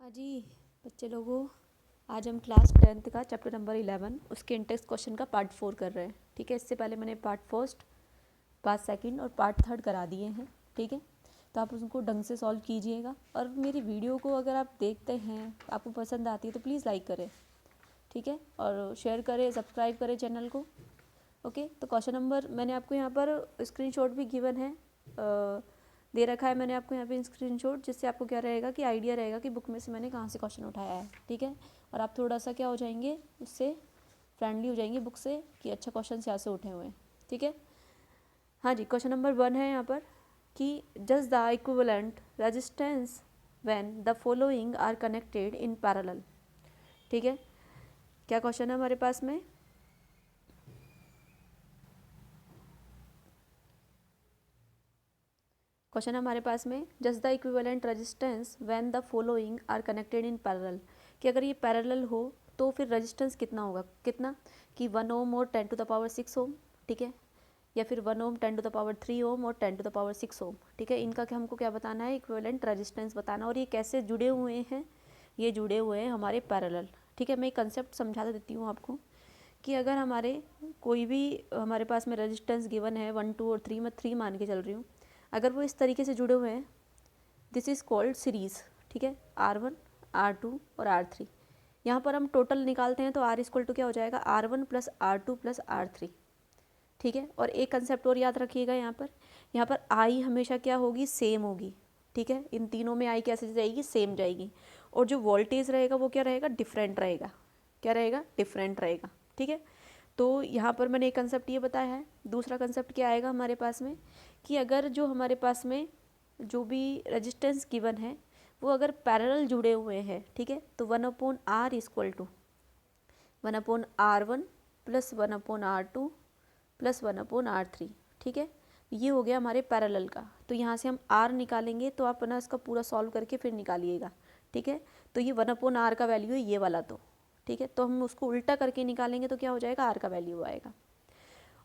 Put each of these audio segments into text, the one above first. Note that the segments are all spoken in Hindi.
हाँ जी बच्चे लोगों, आज हम क्लास 10th का चैप्टर नंबर 11 उसके इंटेक्स क्वेश्चन का पार्ट 4 कर रहे हैं। ठीक है, इससे पहले मैंने पार्ट फर्स्ट, पार्ट सेकंड और पार्ट थर्ड करा दिए हैं। ठीक है, तो आप उसको ढंग से सॉल्व कीजिएगा और मेरी वीडियो को अगर आप देखते हैं, आपको पसंद आती है तो प्लीज़ लाइक करें। ठीक है, और शेयर करें, सब्सक्राइब करें चैनल को। ओके, तो क्वेश्चन नंबर मैंने आपको यहाँ पर स्क्रीनशॉट भी गिवन है, दे रखा है मैंने आपको यहाँ पे स्क्रीनशॉट, जिससे आपको क्या रहेगा कि आइडिया रहेगा कि बुक में से मैंने कहाँ से क्वेश्चन उठाया है। ठीक है, और आप थोड़ा सा क्या हो जाएंगे, उससे फ्रेंडली हो जाएंगे बुक से कि अच्छा क्वेश्चन यहाँ से उठे हुए हैं। ठीक है, हाँ जी, क्वेश्चन नंबर 1 है यहाँ पर कि just the equivalent resistance when the following are connected in parallel. ठीक है, क्या क्वेश्चन है हमारे पास में? क्वेश्चन हमारे पास में just the equivalent resistance when the following are connected in parallel, कि अगर ये पैरेलल हो तो फिर रेजिस्टेंस कितना होगा, कितना कि 1 ओम और 10 टू द पावर 6 ओम। ठीक है, या फिर 1 ओम 10 टू द पावर 3 ओम और 10 टू द पावर 6 ओम। ठीक है, इनका हमको क्या बताना है, इक्विवेलेंट रेजिस्टेंस बताना। और ये कैसे जुड़े हुए हैं, ये जुड़े हुए हैं हमारे पैरेलल। ठीक है, मैं एक कंसेप्ट समझा देती हूँ आपको कि अगर हमारे कोई भी हमारे पास में रेजिस्टेंस गिवन है 1 2 और 3, मैं 3 मान के चल रही हूँ, अगर वो इस तरीके से जुड़े हुए हैं, दिस इज़ कॉल्ड सीरीज़। ठीक है, R1 R2 और R3। यहाँ पर हम टोटल निकालते हैं तो R इक्वल टू क्या हो जाएगा, R1 plus R2 plus R3। ठीक है, और एक कंसेप्ट और याद रखिएगा, यहाँ पर आई हमेशा क्या होगी, सेम होगी। ठीक है, इन तीनों में आई कैसे जाएगी, सेम जाएगी। और जो वोल्टेज रहेगा वो क्या रहेगा, डिफरेंट रहेगा। क्या रहेगा, डिफरेंट रहेगा। ठीक है, तो यहाँ पर मैंने एक कंसेप्ट ये बताया है। दूसरा कंसेप्ट क्या आएगा हमारे पास में कि अगर जो हमारे पास में जो भी रेजिस्टेंस गिवन है वो अगर पैरेलल जुड़े हुए हैं, ठीक है, तो 1/R equal to 1/R1 plus 1/R2 plus 1/R3। ठीक है, ये हो गया हमारे पैरेलल का। तो यहाँ से हम R निकालेंगे, तो आप ना इसका पूरा सॉल्व करके फिर निकालिएगा। ठीक है, तो ये 1/R का वैल्यू है ये वाला। तो ठीक है, तो हम उसको उल्टा करके निकालेंगे तो क्या हो जाएगा, R का वैल्यू आएगा।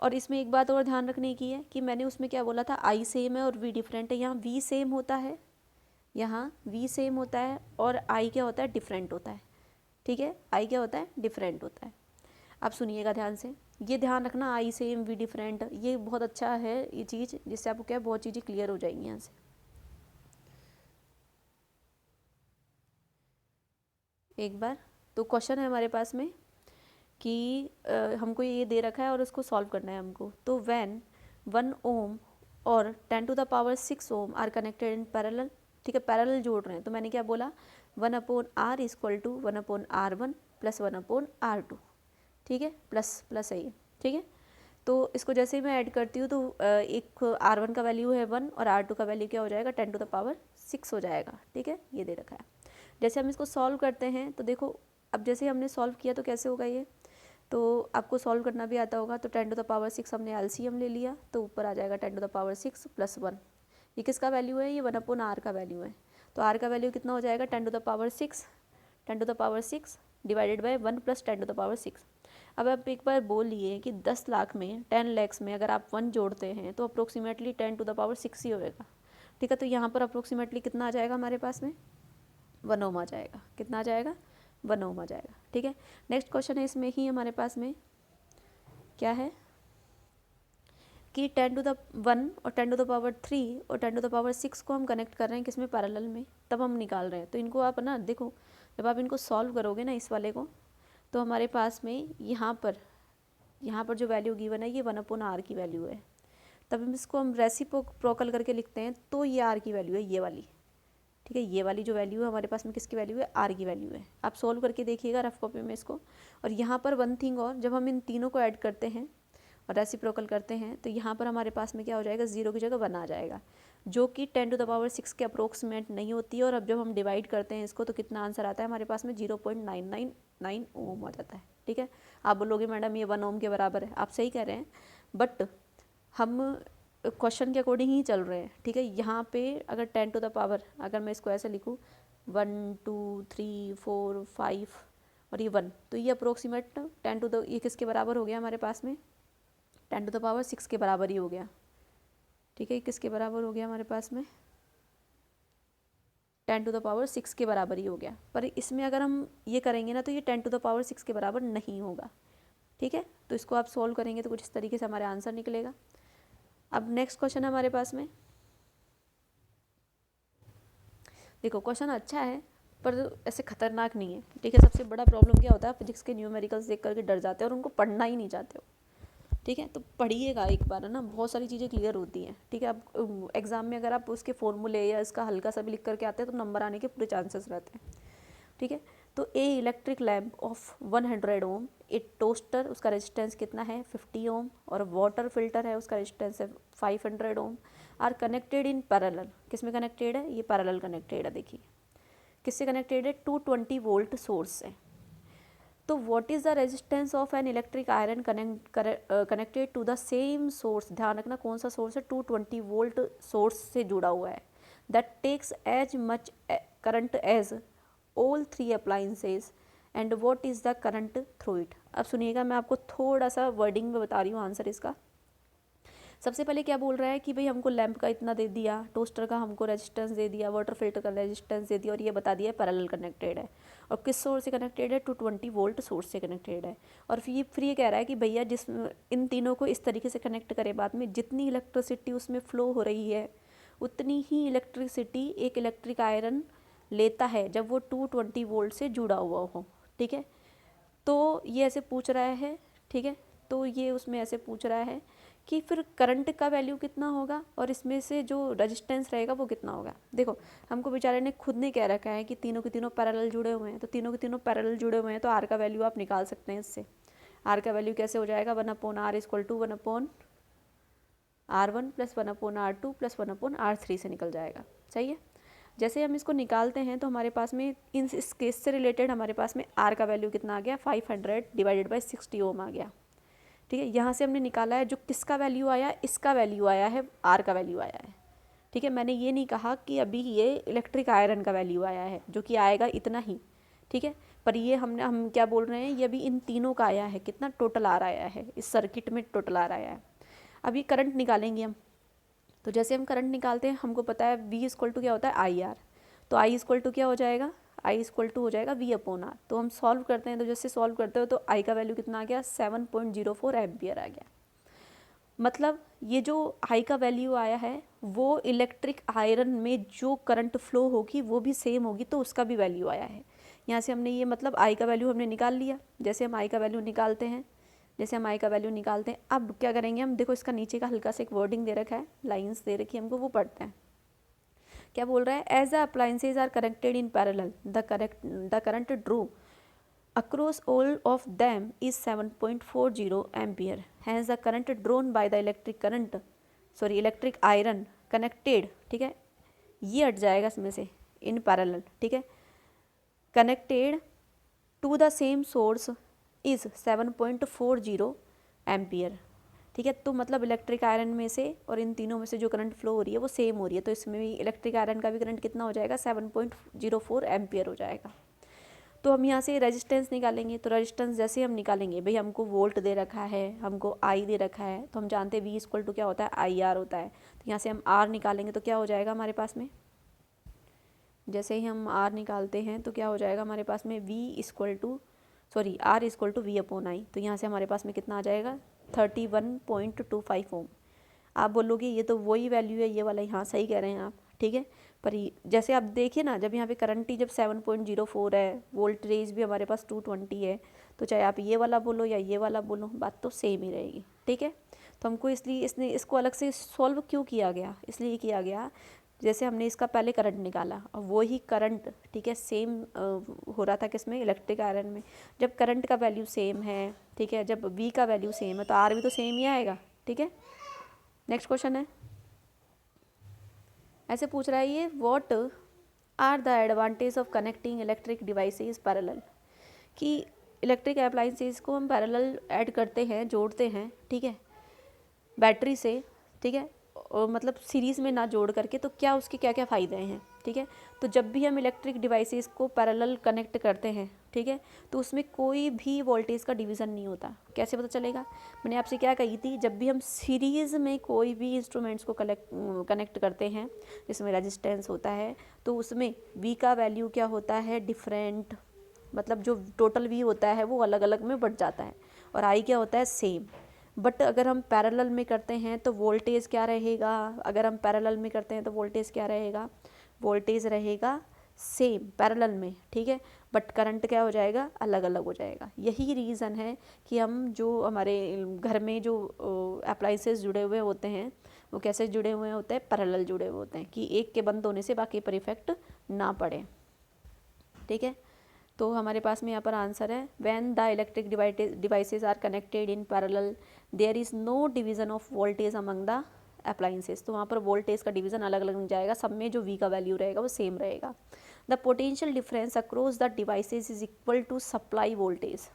और इसमें एक बात और ध्यान रखने की है कि मैंने उसमें क्या बोला था, I सेम है और V डिफरेंट है। यहाँ V सेम होता है, यहाँ V सेम होता है और I क्या होता है, डिफरेंट होता है। ठीक है, I क्या होता है, डिफरेंट होता है। आप सुनिएगा ध्यान से, ये ध्यान रखना, I सेम V डिफरेंट, ये बहुत अच्छा है ये चीज़, जिससे आपको क्या बहुत चीज़ें क्लियर हो जाएंगी यहाँ से। एक बार तो क्वेश्चन है हमारे पास में कि हमको ये दे रखा है और उसको सॉल्व करना है हमको। तो व्हेन 1 ओम और 10 to the power 6 ohm are connected in parallel. ठीक है, पैरेलल जोड़ रहे हैं, तो मैंने क्या बोला, 1/R equal to 1/R1 plus 1/R2। ठीक है, प्लस प्लस है ये। ठीक है, तो इसको जैसे ही मैं ऐड करती हूँ तो एक R1 का वैल्यू है 1 और R2 का वैल्यू क्या हो जाएगा, 10 टू द पावर 6 हो जाएगा। ठीक है, ये दे रखा है। जैसे हम इसको सॉल्व करते हैं तो देखो, अब जैसे हमने सॉल्व किया तो कैसे होगा ये, तो आपको सॉल्व करना भी आता होगा। तो 10 टू द पावर 6 हमने एलसीएम ले लिया, तो ऊपर आ जाएगा 10 टू द पावर 6 प्लस 1। ये किसका वैल्यू है, ये 1/R का वैल्यू है। तो R का वैल्यू कितना हो जाएगा, 10 to the power 6, 10 to the power 6 divided by 1 plus 10 to the power 6। अब आप एक बार बोल लिए कि 10 लाख में 10 लैक्स में अगर आप 1 जोड़ते हैं तो अप्रोक्सीमेटली 10 टू द पावर 6 ही होएगा। ठीक है, तो यहाँ पर अप्रोक्सीमेटली कितना आ जाएगा हमारे पास में, 1 ओम आ जाएगा। कितना आ जाएगा, 1 ओम आ जाएगा। ठीक है, नेक्स्ट क्वेश्चन है इसमें ही हमारे पास में क्या है कि 10 टू द 1 और 10 टू द पावर 3 और 10 टू द पावर 6 को हम कनेक्ट कर रहे हैं किसमें, पैरेलल में, तब हम निकाल रहे हैं। तो इनको आप ना देखो, जब आप इनको सॉल्व करोगे ना इस वाले को, तो हमारे पास में यहाँ पर जो वैल्यू गिवन है ये 1/R की वैल्यू है। तब हम इसको हम रेसिप्रोकल करके लिखते हैं तो ये R की वैल्यू है, ये वाली। ठीक है, ये वाली जो वैल्यू है हमारे पास में किसकी वैल्यू है, R की वैल्यू है। आप सॉल्व करके देखिएगा रफ कॉपी में इसको। और यहाँ पर वन थिंग और, जब हम इन तीनों को ऐड करते हैं और रेसिप्रोकल करते हैं तो यहाँ पर हमारे पास में क्या हो जाएगा, 0 की जगह 1 आ जाएगा, जो कि 10 टू द पावर 6 के अप्रोक्सीमेट नहीं होती है। और अब जब हम डिवाइड करते हैं इसको तो कितना आंसर आता है हमारे पास में, 0.999 ओम आ जाता है। ठीक है, आप बोलोगे मैडम ये 1 ओम के बराबर है, आप सही कह रहे हैं, बट हम क्वेश्चन के अकॉर्डिंग ही चल रहे हैं। ठीक है, यहाँ पे अगर 10 टू द पावर, अगर मैं इसको ऐसे लिखूँ 1 2 3 4 5 और ये 1, तो ये अप्रोक्सीमेट 10 टू द, ये किसके बराबर हो गया हमारे पास में, 10 टू द पावर 6 के बराबर ही हो गया। ठीक है, किसके बराबर हो गया हमारे पास में, 10⁻6 के बराबर ही हो गया, पर इसमें अगर हम ये करेंगे ना तो ये 10⁻6 के बराबर नहीं होगा, ठीक है। तो इसको आप सॉल्व करेंगे तो कुछ इस तरीके से हमारा आंसर निकलेगा। अब नेक्स्ट क्वेश्चन है हमारे पास में, देखो क्वेश्चन अच्छा है पर ऐसे खतरनाक नहीं है, ठीक है। सबसे बड़ा प्रॉब्लम क्या होता है, फिजिक्स के न्यूमेरिकल्स देख करके डर जाते हैं और उनको पढ़ना ही नहीं चाहते हो, ठीक है। तो पढ़िएगा एक बार, है ना, बहुत सारी चीज़ें क्लियर होती हैं, ठीक है। अब एग्ज़ाम में अगर आप उसके फॉर्मूले या इसका हल्का सा भी लिख करके आते हैं तो नंबर आने के पूरे चांसेस रहते हैं, ठीक है। तो a electric lamp of 100 ohm, a toaster उसका रेजिस्टेंस कितना है 50 ओम, और वाटर फिल्टर है उसका रेजिस्टेंस है 500 ओम, आर कनेक्टेड इन पैरेलल। किस में कनेक्टेड है, ये पैरेलल कनेक्टेड है, देखिए किससे कनेक्टेड है, 220 वोल्ट सोर्स से। तो what is the resistance of an electric iron connected to the same source, ध्यान रखना कौन सा सोर्स है, 220 वोल्ट सोर्स से जुड़ा हुआ है, that takes as much current as all 3 appliances and what is the current through it. अब सुनिएगा, मैं आपको थोड़ा सा वर्डिंग में बता रही हूँ आंसर इसका। सबसे पहले क्या बोल रहा है कि भाई हमको लैंप का इतना दे दिया, टोस्टर का हमको रेजिस्टेंस दे दिया, वाटर फिल्टर का रेजिस्टेंस दे दिया, और ये बता दिया पैरेलल कनेक्टेड है, और किस सोर्स से कनेक्टेड है, 220 वोल्ट सोर्स से कनेक्टेड है। और फिर ये कह रहा है कि भैया जिस इन तीनों को इस तरीके से कनेक्ट करे, बाद में जितनी इलेक्ट्रिसिटी उसमें फ़्लो हो रही है उतनी ही इलेक्ट्रिसिटी एक इलेक्ट्रिक आयरन लेता है जब वो 220 वोल्ट से जुड़ा हुआ हो, ठीक है। तो ये ऐसे पूछ रहा है, ठीक है। तो ये उसमें ऐसे पूछ रहा है कि फिर करंट का वैल्यू कितना होगा और इसमें से जो रेजिस्टेंस रहेगा वो कितना होगा। देखो हमको बेचारे ने खुद ने कह रखा है कि तीनों के तीनों पैरेलल जुड़े हुए हैं, तो तीनों के तीनों पैरेलल जुड़े हुए हैं, तो आर का वैल्यू आप निकाल सकते हैं इससे। आर का वैल्यू कैसे हो जाएगा, 1/r equal to 1/r1 plus 1/r2 plus 1/r3 से निकल जाएगा, सही है। जैसे हम इसको निकालते हैं तो हमारे पास में इस केस से रिलेटेड हमारे पास में आर का वैल्यू कितना आ गया, 500 डिवाइडेड बाई 60 ओम आ गया, ठीक है। यहाँ से हमने निकाला है जो किसका वैल्यू आया, इसका वैल्यू आया है, आर का वैल्यू आया है, ठीक है। मैंने ये नहीं कहा कि अभी ये इलेक्ट्रिक आयरन का वैल्यू आया है जो कि आएगा इतना ही, ठीक है। पर ये हम क्या बोल रहे हैं, ये अभी इन तीनों का आया है, कितना टोटल आर आया है, इस सर्किट में टोटल आर आया है। अभी करंट निकालेंगे हम, तो जैसे हम करंट निकालते हैं हमको पता है V इक्वल टू क्या होता है IR, तो I इक्वल टू क्या हो जाएगा, I इक्वल टू हो जाएगा V/R। तो हम सॉल्व करते हैं, तो जैसे सॉल्व करते हो तो I का वैल्यू कितना आ गया, 7.04 एम्पियर आ गया। मतलब ये जो I का वैल्यू आया है वो इलेक्ट्रिक आयरन में जो करंट फ्लो होगी वो भी सेम होगी, तो उसका भी वैल्यू आया है। यहाँ से हमने ये मतलब I का वैल्यू हमने निकाल लिया। जैसे हम I का वैल्यू निकालते हैं, अब क्या करेंगे हम, देखो इसका नीचे का हल्का सा एक वर्डिंग दे रखा है, लाइंस दे रखी है हमको, वो पढ़ते हैं। क्या बोल रहा है, as the appliances are connected in parallel the current drew across all of them is 7.40 ampere, hence the current drawn by the electric iron connected, ठीक है, ये हट जाएगा इसमें से, इन पैरेलल, ठीक है, connected to the same source is 7.40 ampere, ठीक है। तो मतलब इलेक्ट्रिक आयरन में से और इन तीनों में से जो करंट फ्लो हो रही है वो सेम हो रही है, तो इसमें भी इलेक्ट्रिक आयरन का भी करंट कितना हो जाएगा, 7.04 एम्पियर हो जाएगा। तो हम यहाँ से रेजिस्टेंस निकालेंगे, तो रेजिस्टेंस जैसे हम निकालेंगे, भाई हमको वोल्ट दे रखा है, हमको आई दे रखा है, तो हम जानते हैं V इक्वल टू क्या होता है, IR होता है। तो यहाँ से हम R निकालेंगे तो क्या हो जाएगा हमारे पास में, जैसे ही हम R निकालते हैं तो क्या हो जाएगा हमारे पास में, R इक्वल टू V/I। तो यहाँ से हमारे पास में कितना आ जाएगा, 31.25 ओम। आप बोलोगे ये तो वही वैल्यू है, ये वाला, यहाँ सही कह रहे हैं आप, ठीक है। पर जैसे आप देखिए ना, जब यहाँ पे करंट ही जब 7.04 है, वोल्टेज भी हमारे पास 220 है, तो चाहे आप ये वाला बोलो या ये वाला बोलो, बात तो सेम ही रहेगी, ठीक है। तो हमको इसलिए इसको अलग से सॉल्व क्यों किया गया, इसलिए किया गया जैसे हमने इसका पहले करंट निकाला और वही करंट, ठीक है, सेम हो रहा था किसमें, इलेक्ट्रिक आयरन में। जब करंट का वैल्यू सेम है, ठीक है, जब V का वैल्यू सेम है तो R भी तो सेम ही आएगा, ठीक है। नेक्स्ट क्वेश्चन है, ऐसे पूछ रहा है ये, what are the advantage of connecting electric devices parallel, कि इलेक्ट्रिक अप्लायंसेस को हम पैरेलल ऐड करते हैं, जोड़ते हैं, ठीक है, बैटरी से, ठीक है, और मतलब सीरीज़ में ना जोड़ करके, तो क्या उसके क्या क्या फ़ायदे हैं। ठीक है। तो जब भी हम इलेक्ट्रिक डिवाइसेस को पैरेलल कनेक्ट करते हैं, ठीक है, तो उसमें कोई भी वोल्टेज का डिवीज़न नहीं होता। कैसे पता चलेगा? मैंने आपसे क्या कही थी, जब भी हम सीरीज़ में कोई भी इंस्ट्रूमेंट्स को कनेक्ट करते हैं जिसमें रेजिस्टेंस होता है, तो उसमें वी का वैल्यू क्या होता है, डिफरेंट, मतलब जो टोटल वी होता है वो अलग अलग में बढ़ जाता है, और आई क्या होता है, सेम। बट अगर हम पैरेलल में करते हैं तो वोल्टेज क्या रहेगा, अगर हम पैरेलल में करते हैं तो वोल्टेज क्या रहेगा, वोल्टेज रहेगा सेम पैरेलल में, ठीक है, बट करंट क्या हो जाएगा, अलग अलग हो जाएगा। यही रीज़न है कि हम जो हमारे घर में जो अप्लाइंसेस जुड़े हुए होते हैं वो कैसे जुड़े हुए होते हैं, पैरेलल जुड़े हुए होते हैं, कि एक के बंद होने से बाकी पर इफेक्ट ना पड़े, ठीक है। तो हमारे पास में यहाँ पर आंसर है, when the electric devices are connected in parallel there is no division of voltage among the appliances. तो वहाँ पर वोल्टेज का डिवीज़न अलग अलग जाएगा, सब में जो वी का वैल्यू रहेगा वो सेम रहेगा। The potential difference across the devices is equal to supply voltage,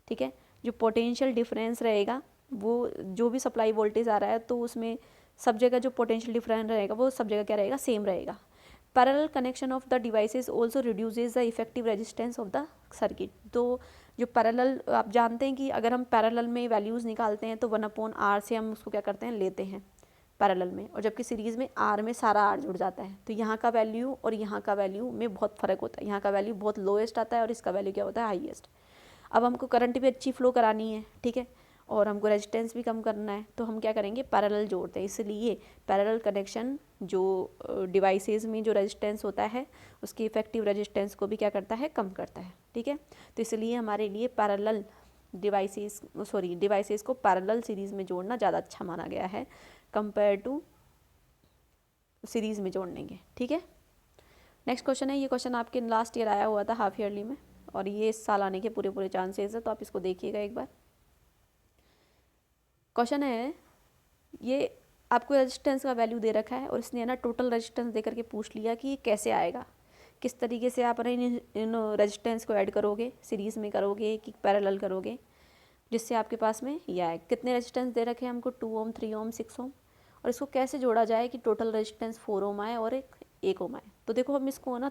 ठीक है। जो पोटेंशियल डिफरेंस रहेगा वो जो भी सप्लाई वोल्टेज आ रहा है तो उसमें सब जगह जो पोटेंशियल डिफरेंस रहेगा वो सब जगह क्या रहेगा, सेम रहेगा। Parallel connection of the devices also reduces the effective resistance of the circuit. तो जो पैरेलल, आप जानते हैं कि अगर हम पैरेलल में वैल्यूज़ निकालते हैं तो 1/R से हम उसको क्या करते हैं, लेते हैं पैरेलल में, और जबकि सीरीज़ में आर में सारा आर जुड़ जाता है, तो यहाँ का वैल्यू और यहाँ का वैल्यू में बहुत फ़र्क होता है। यहाँ का वैल्यू बहुत लोएस्ट आता है और इसका वैल्यू क्या होता है, हाईएस्ट। अब हमको करंट भी अच्छी फ्लो करानी है, ठीक है, और हमको रेजिस्टेंस भी कम करना है, तो हम क्या करेंगे, पैरेलल जोड़ते हैं। इसलिए पैरेलल कनेक्शन जो डिवाइसेस में जो रेजिस्टेंस होता है उसकी इफेक्टिव रेजिस्टेंस को भी क्या करता है, कम करता है, ठीक है। तो इसलिए हमारे लिए पैरेलल डिवाइसेस को पैरेलल सीरीज़ में जोड़ना ज़्यादा अच्छा माना गया है कंपेयर टू सीरीज़ में जोड़ने के, ठीक है। नेक्स्ट क्वेश्चन है, ये क्वेश्चन आपके लास्ट ईयर आया हुआ था हाफ ईयरली में, और ये इस साल आने के पूरे चांसेस है, तो आप इसको देखिएगा एक बार। क्वेश्चन है, ये आपको रेजिस्टेंस का वैल्यू दे रखा है और इसने ना टोटल रेजिस्टेंस दे करके पूछ लिया कि ये कैसे आएगा, किस तरीके से आप इन रेजिस्टेंस को ऐड करोगे, सीरीज़ में करोगे कि पैरेलल करोगे, जिससे आपके पास में यह आए। कितने रेजिस्टेंस दे रखे हैं हमको, 2 ओम, 3 ओम, 6 ओम, और इसको कैसे जोड़ा जाए कि टोटल रेजिस्टेंस 4 ओम आए और 1 ओम आए। तो देखो हम इसको ना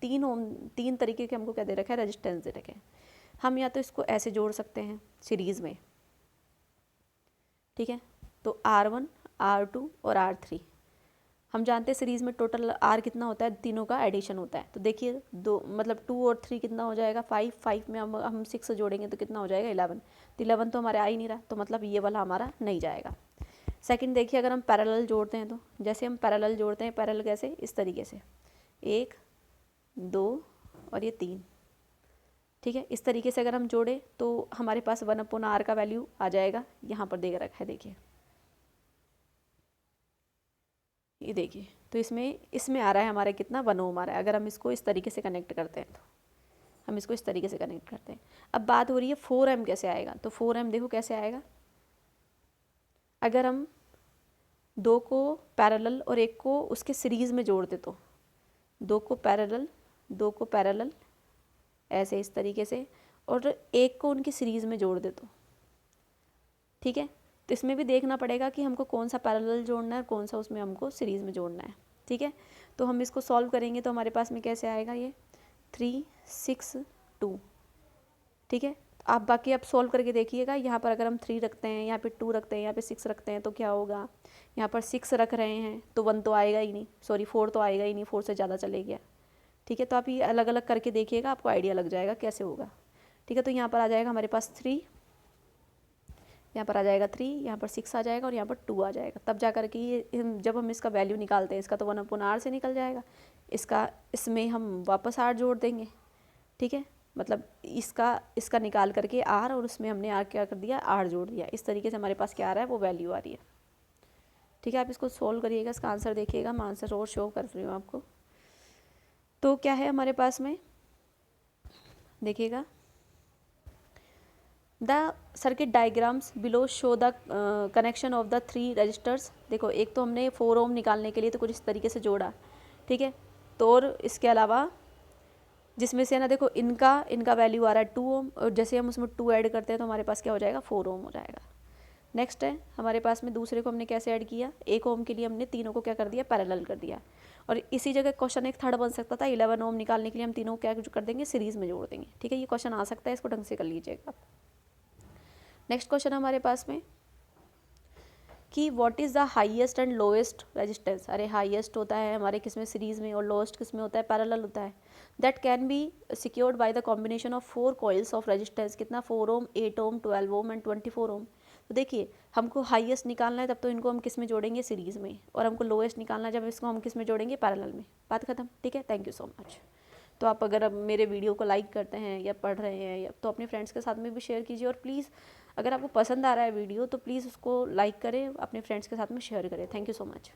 3 तरीके के हमको क्या दे रखा है, रेजिस्टेंस दे रखे हैं। हम या तो इसको ऐसे जोड़ सकते हैं सीरीज़ में, ठीक है, तो R1, R2 और R3। हम जानते हैं सीरीज़ में टोटल R कितना होता है, तीनों का एडिशन होता है। तो देखिए 2 मतलब 2 और 3 कितना हो जाएगा, 5 में हम 6 जोड़ेंगे तो कितना हो जाएगा, 11। तो 11 तो हमारे आ ही नहीं रहा, तो मतलब ये वाला हमारा नहीं जाएगा। सेकंड देखिए, अगर हम पैरेलल जोड़ते हैं तो जैसे हम पैरेलल जोड़ते हैं, पैरेलल कैसे, इस तरीके से 1, 2 और ये 3, ठीक है। इस तरीके से अगर हम जोड़े तो हमारे पास 1/R का वैल्यू आ जाएगा, यहाँ पर दे रखा है, देखिए ये देखिए, तो इसमें आ रहा है हमारा कितना, 1 ओम आ रहा है। अगर हम इसको इस तरीके से कनेक्ट करते हैं तो हम इसको इस तरीके से कनेक्ट करते हैं। अब बात हो रही है 4M कैसे आएगा, तो 4M देखो कैसे आएगा। अगर हम 2 को पैरेलल और 1 को उसके सीरीज़ में जोड़ दे तो 2 को पैरेलल ऐसे इस तरीके से, और 1 को उनकी सीरीज़ में जोड़ दे तो, ठीक है। तो इसमें भी देखना पड़ेगा कि हमको कौन सा पैरेलल जोड़ना है और कौन सा उसमें हमको सीरीज़ में जोड़ना है, ठीक है। तो हम इसको सॉल्व करेंगे तो हमारे पास में कैसे आएगा, ये 3, 6, 2, ठीक है। आप बाकी आप सॉल्व करके देखिएगा। यहाँ पर अगर हम 3 रखते हैं, यहाँ पे 2 रखते हैं, यहाँ पे 6 रखते हैं तो क्या होगा, यहाँ पर 6 रख रहे हैं तो 1 तो आएगा ही नहीं, 4 तो आएगा ही नहीं, 4 से ज़्यादा चले गया, ठीक है। तो आप ये अलग अलग करके देखिएगा, आपको आइडिया लग जाएगा कैसे होगा, ठीक है। तो यहाँ पर आ जाएगा हमारे पास 3, यहाँ पर आ जाएगा 3, यहाँ पर 6 आ जाएगा और यहाँ पर 2 आ जाएगा। तब जा कर के ये जब हम इसका वैल्यू निकालते हैं, इसका तो 1/R से निकल जाएगा, इसमें हम वापस R जोड़ देंगे, ठीक है। मतलब इसका निकाल करके R, और उसमें हमने R क्या कर दिया, R जोड़ दिया। इस तरीके से हमारे पास क्या आ रहा है, वो वैल्यू आ रही है, ठीक है। आप इसको सोल्व करिएगा, इसका आंसर देखिएगा, मैं आंसर और शो कर रही हूँ आपको। तो क्या है हमारे पास में, देखिएगा, the circuit diagrams below show the connection of the 3 resistors. देखो एक तो हमने 4 ओम निकालने के लिए तो कुछ इस तरीके से जोड़ा, ठीक है। तो और इसके अलावा जिसमें से ना देखो इनका वैल्यू आ रहा है 2 ओम, और जैसे हम उसमें 2 ऐड करते हैं तो हमारे पास क्या हो जाएगा, 4 ओम हो जाएगा। नेक्स्ट है हमारे पास में दूसरे को हमने कैसे ऐड किया, 1 ओम के लिए हमने तीनों को क्या कर दिया, पैरेलल कर दिया, और इसी जगह क्वेश्चन एक थर्ड बन सकता था, 11 ओम निकालने के लिए हम तीनों क्या कर देंगे, सीरीज़ में जोड़ देंगे। ठीक है, ये क्वेश्चन आ सकता है, इसको ढंग से कर लीजिएगा। नेक्स्ट क्वेश्चन हमारे पास में कि what is the highest and lowest resistance. अरे हाईएस्ट होता है हमारे किस में, सीरीज़ में, और लोएस्ट किस में होता है, पैरेलल होता है। That can be secured by the combination of 4 coils of resistance. कितना, 4 ओम, 8 ओम, 12 ओम एंड 24 ओम। तो देखिए हमको हाईएस्ट निकालना है तब तो इनको हम किस में जोड़ेंगे, सीरीज़ में, और हमको लोएस्ट निकालना है जब इसको हम किस में जोड़ेंगे, पैरेलल में। बात खत्म। ठीक है, थैंक यू सो मच। तो आप अगर अब मेरे वीडियो को लाइक करते हैं या पढ़ रहे हैं या तो अपने फ्रेंड्स के साथ में भी शेयर कीजिए, और प्लीज़ अगर आपको पसंद आ रहा है वीडियो तो प्लीज़ उसको लाइक करें, अपने फ्रेंड्स के साथ में शेयर करें। Thank you so much.